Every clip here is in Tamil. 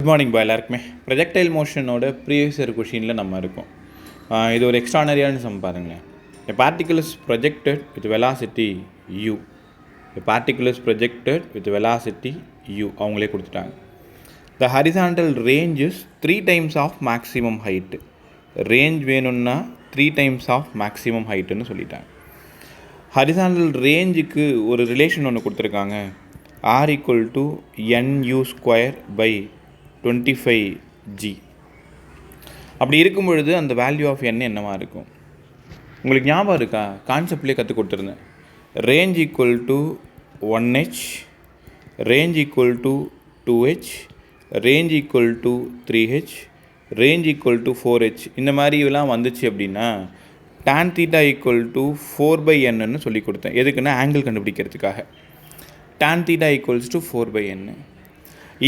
குட் மார்னிங் பாய் எல்லாருக்குமே. ப்ரொஜெக்டைல் மோஷனோட ப்ரீவியஸ் இயர் கொஷினில் நம்ம இருக்கோம். இது ஒரு எக்ஸ்ட்ரானரியான சம் பாருங்களேன். A particle is projected with velocity u. A particle is projected with velocity u. அவங்களே கொடுத்துட்டாங்க. The horizontal range is 3 times of maximum height. Range வேணும்னா 3 times of maximum heightன்னு சொல்லிட்டாங்க. ஹரிசாண்டல் ரேஞ்சுக்கு ஒரு ரிலேஷன் ஒன்று கொடுத்துருக்காங்க. r equal to nu square by 25g. அப்படி இருக்கும் பொழுது அந்த வேல்யூ ஆஃப் n என்னவாக இருக்கும்? உங்களுக்கு ஞாபகம் இருக்கா? கான்செப்ட்லேயே கற்றுக் கொடுத்துருந்தேன். Range equal to 1h, range equal to 2h, range equal to 3h, range equal to 4h. இந்த மாதிரி இதெல்லாம் வந்துச்சு அப்படின்னா tan theta equal to 4/n சொல்லி கொடுத்தேன். எதுக்குன்னா ஆங்கிள் கண்டுபிடிக்கிறதுக்காக. tan theta equals to 4/n.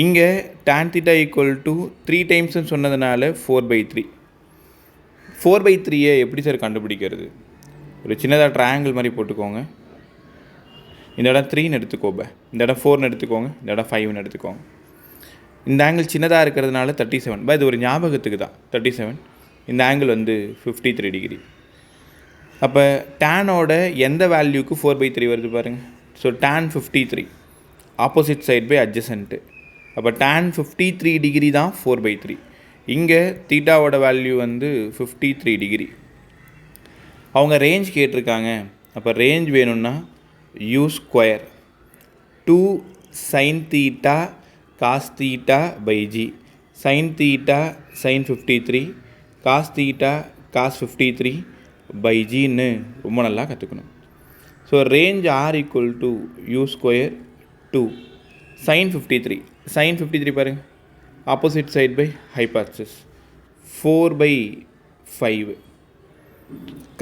இங்கே tan theta ஈக்குவல் டு 3 டைம்ஸ்ன்னு சொன்னதுனால 4/3. 4/3 எப்படி சார் கண்டுபிடிக்கிறது? ஒரு சின்னதாக ட்ரையாங்கிள் மாதிரி போட்டுக்கோங்க. இந்த இடம் 3ன்னு எடுத்துக்கோங்க, இந்த இடம் 4ன்னு எடுத்துக்கோங்க, இந்த இடம் 5ன்னு எடுத்துக்கோங்க. இந்த ஆங்கிள் சின்னதாக இருக்கிறதுனால 37. இது ஒரு ஞாபகத்துக்கு தான் 37. இந்த ஆங்கிள் வந்து 53 டிகிரி. அப்போ டேனோட எந்த வேல்யூக்கு 4/3 வருது பாருங்கள். So tan 53 opposite side by adjacent. அப்போ tan 53 டிகிரி தான் 4/3. இங்கே தீட்டாவோட வேல்யூ வந்து 53 டிகிரி. அவங்க ரேஞ்ச் கேட்டிருக்காங்க. அப்போ ரேஞ்ச் வேணும்னா u square 2 sin theta cos theta by g. sin theta sin 53, cos theta cos 53 by gன்னு ரொம்ப நல்லா கற்றுக்கணும். So range r equal to u square 2 sin 53. sin 53 பாருங்கள், opposite side by hypotenuse 4/5.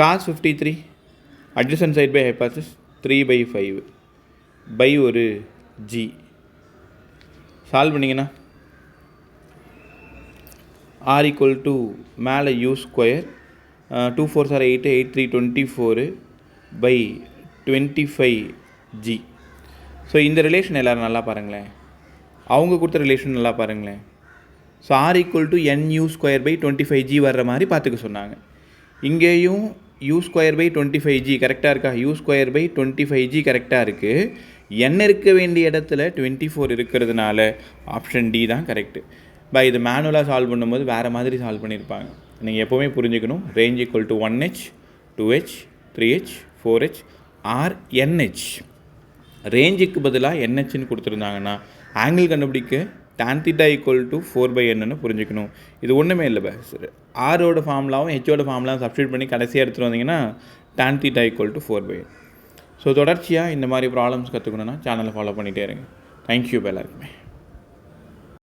cos 53 adjacent side by hypotenuse 3/5 by ஒரு g. சால்வ் பண்ணிங்கன்னா r equal to மேலே u square 2 4s are 8, 8 3 24 by 25g. So இந்த ரிலேஷன் எல்லோரும் நல்லா பாருங்களேன். அவங்க கொடுத்த ரிலேஷன் நல்லா பாருங்களேன். So r equal to nu square by 25g வர்ற மாதிரி பார்த்துக்க சொன்னாங்க. இங்கேயும் u ஸ்கொயர் பை 25g கரெக்டாக இருக்கா? u ஸ்கொயர் பை 25g கரெக்டாக இருக்குது. n இருக்க வேண்டிய இடத்துல 24 இருக்கிறதுனால ஆப்ஷன் டி தான் கரெக்டு. இது மேனுவலாக சால்வ் பண்ணும்போது வேறு மாதிரி சால்வ் பண்ணியிருப்பாங்க. நீங்கள் எப்போவுமே புரிஞ்சுக்கணும். Range equal to 1h, 2h, 3h, 4h, or NH. ரேஞ்சுக்கு பதிலாக என்ஹெச்னு கொடுத்துருந்தாங்கன்னா ஆங்கிள் கண்டுபிடிக்க tan theta equal to 4/n புரிஞ்சுக்கணும். இது ஒன்றுமே இல்லை சார். ஆரோட ஃபார்முலாவும் ஹெச்சோட ஃபார்முலாவும் சப்ஸ்டியூட் பண்ணி கடைசியாக எடுத்துகிட்டு வந்தீங்கன்னா tan theta equal to 4/n. So தொடர்ச்சியாக இந்த மாதிரி ப்ராப்ளம்ஸ் கற்றுக்கணுன்னா சேனலை ஃபாலோ பண்ணிகிட்டே இருங்க. தேங்க்யூ எல்லாருக்குமே.